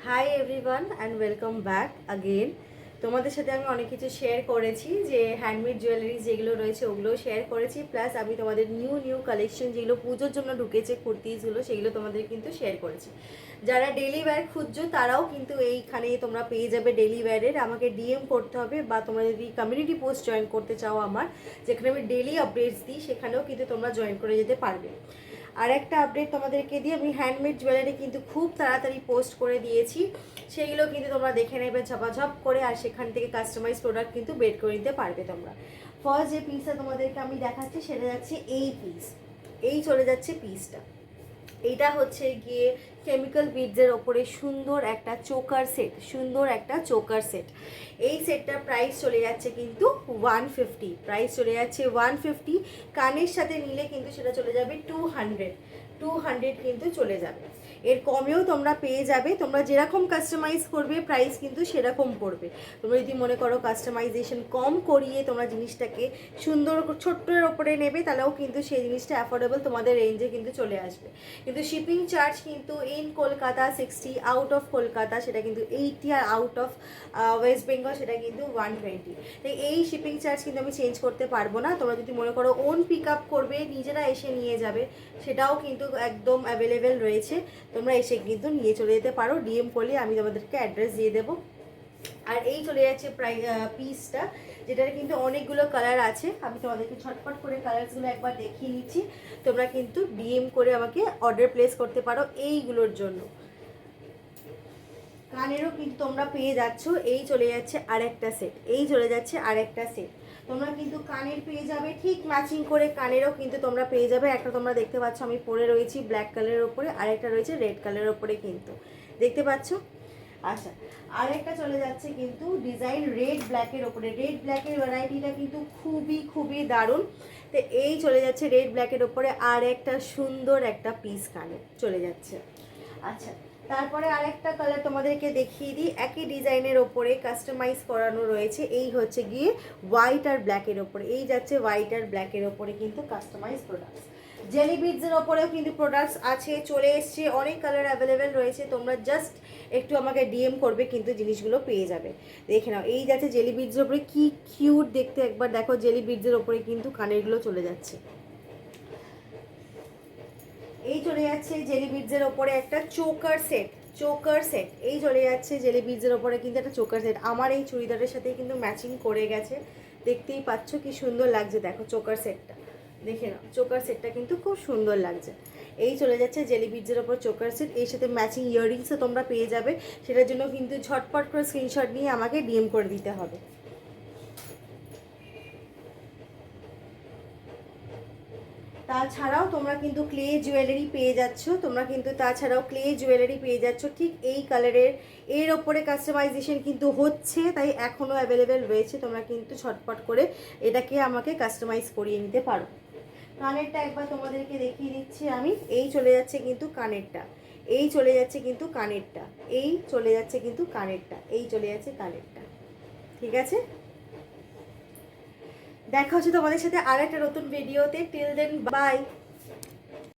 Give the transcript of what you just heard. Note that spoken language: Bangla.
Hi everyone and welcome back again. তোমাদের সাথে আমি অনেক কিছু শেয়ার করেছি, যে হ্যান্ডমেড জুয়েলারি যেগুলো রয়েছে ওগুলোও শেয়ার করেছি, প্লাস আমি তোমাদের নিউ কালেকশন যেগুলো পুজোর জন্য ঢুকেছে কুর্তিজগুলো সেগুলো তোমাদের কিন্তু শেয়ার করেছি। যারা ডেলি ওয়্যার খুঁজছো তারাও কিন্তু এইখানে তোমরা পেয়ে যাবে ডেলি ওয়্যারের। আমাকে ডিএম করতে হবে, বা তোমরা যদি কমিউনিটি পোস্ট জয়েন করতে চাও আমার, যেখানে আমি ডেলি আপডেটস দিই, সেখানেও কিন্তু তোমরা জয়েন করে যেতে পারবে। আর একটা আপডেট তোমাদেরকে দিয়ে, আমি হ্যান্ডমেড জুয়েলারি কিন্তু খুব তাড়াতাড়ি পোস্ট করে দিয়েছি, সেইগুলো কিন্তু তোমরা দেখে নেবে ঝপাঝপ করে, আর সেখান থেকে কাস্টমাইজ প্রোডাক্ট কিন্তু বের করে নিতে পারবে তোমরা। ফার্স্ট যে পিসটা তোমাদেরকে আমি দেখাচ্ছি সেটা যাচ্ছে এই পিস, এই চলে যাচ্ছে পিসটা। এইটা হচ্ছে গিয়ে কেমিক্যাল বিডসের ওপরে সুন্দর একটা চোকার সেট। এই সেটটার প্রাইস চলে যাচ্ছে কিন্তু 150, প্রাইস চলে যাচ্ছে 150। কানের সাথে নিলে কিন্তু সেটা চলে যাবে 200 কিন্তু চলে যাবে। এর কমেও তোমরা পেয়ে যাবে, তোমরা যেরকম কাস্টমাইজ করবে প্রাইস কিন্তু সেরকম পড়বে। তোমরা যদি মনে করো কাস্টমাইজেশন কম করিয়ে তোমরা জিনিসটাকে সুন্দর ছোট্টের ওপরে নেবে, তাহলেও কিন্তু সেই জিনিসটা অ্যাফোর্ডেবল তোমাদের রেঞ্জে কিন্তু চলে আসবে। কিন্তু শিপিং চার্জ কিন্তু in Kolkata 60, out of Kolkata সেটা কিন্তু 80, আর আউট অফ ওয়েস্ট বেঙ্গল সেটা কিন্তু 120। তো এই শিপিং চার্জ কিন্তু আমি চেঞ্জ করতে পারবো না। তোমরা যদি মনে করো ওন পিক আপ করবে, নিজেরা এসে নিয়ে যাবে, সেটাও কিন্তু একদম অ্যাভেলেবেল রয়েছে। তোমরা এসে কিন্তু নিয়ে চলে যেতে পারো, ডিএম করলে আমি তোমাদেরকে অ্যাড্রেস দিয়ে দেবো। আর এই চলে যাচ্ছে পিসটা, যেটার কিন্তু অনেকগুলো কালার আছে। আমি তোমাদেরকে ছটফট করে কালারসগুলো একবার দেখিয়ে নিচ্ছি। তোমরা কিন্তু ডিএম করে আমাকে অর্ডার প্লেস করতে পারো এইগুলোর জন্য। কানেরও কিন্তু তোমরা পেয়ে যাচ্ছ, এই চলে যাচ্ছে আরেকটা সেট, তোমরা কিন্তু কানের পেয়ে যাবে ঠিক ম্যাচিং করে। কানেরও কিন্তু তোমরা পেয়ে যাবে। একটা তোমরা দেখতে পাচ্ছ আমি পরে রয়েছি ব্ল্যাক কালারের ওপরে, আরেকটা রয়েছে রেড কালারের ওপরে, কিন্তু দেখতে পাচ্ছ। আচ্ছা, আরেকটা চলে যাচ্ছে কিন্তু ডিজাইন রেড ব্ল্যাকের ওপরে। রেড ব্ল্যাকের ভ্যারাইটিটা কিন্তু খুবই দারুণ। তো এই চলে যাচ্ছে রেড ব্ল্যাকের ওপরে, আর একটা সুন্দর একটা পিস কানে চলে যাচ্ছে। আচ্ছা, তারপরে আরেকটা কালার তোমাদেরকে দেখিয়ে দিই, একই ডিজাইনের ওপরে কাস্টমাইজ করানো রয়েছে। এই হচ্ছে গিয়ে হোয়াইট আর ব্ল্যাকের ওপরে, এই যাচ্ছে হোয়াইট আর ব্ল্যাকের ওপরে কিন্তু কাস্টমাইজ প্রোডাক্টস। জেলি বিডসের ওপরেও কিন্তু প্রোডাক্টস আছে, চলে এসছে, অনেক কালার অ্যাভেলেবেল রয়েছে। তোমরা জাস্ট একটু আমাকে ডিএম করবে, কিন্তু জিনিসগুলো পেয়ে যাবে। দেখে নাও, এই যাচ্ছে জেলি বিডসের ওপরে, কি কিউট দেখতে, একবার দেখো। জেলি বিডসের ওপরে কিন্তু কানেরগুলো চলে যাচ্ছে। এই চলে যাচ্ছে জেলি বিডসের ওপরে একটা চোকার সেট, এই চলে যাচ্ছে জেলি বিডসের ওপরে কিন্তু একটা চোকার সেট। আমার এই চুড়িদারের সাথে কিন্তু ম্যাচিং করে গেছে, দেখতেই পাচ্ছ কি সুন্দর লাগছে। দেখো চোকার সেটটা, দেখে নাও, চোকার সেটটা কিন্তু খুব সুন্দর লাগছে। এই চলে যাচ্ছে জেলি বিডসের ওপর চোকার সেট, এর সাথে ম্যাচিং ইয়াররিংসও তোমরা পেয়ে যাবে। সেটার জন্য কিন্তু ঝটপট করে স্ক্রিনশট নিয়ে আমাকে ডিএম করে দিতে হবে। তাছাড়াও তোমরা কিন্তু ক্লে জুয়েলারি পেয়ে যাচ্ছ, ঠিক এই কালারের। এর ওপরে কাস্টমাইজেশন কিন্তু হচ্ছে, তাই এখনও অ্যাভেলেবেল রয়েছে। তোমরা কিন্তু ছটপট করে এটাকে আমাকে কাস্টমাইজ করিয়ে নিতে পারো। কানেরটা একবার তোমাদেরকে দেখিয়ে দিচ্ছি আমি। এই চলে যাচ্ছে কিন্তু কানেরটা, এই চলে যাচ্ছে কিন্তু কানেরটা, ঠিক আছে। দেখা হচ্ছে তোমাদের সাথে আর একটা নতুন ভিডিওতে। Till then by.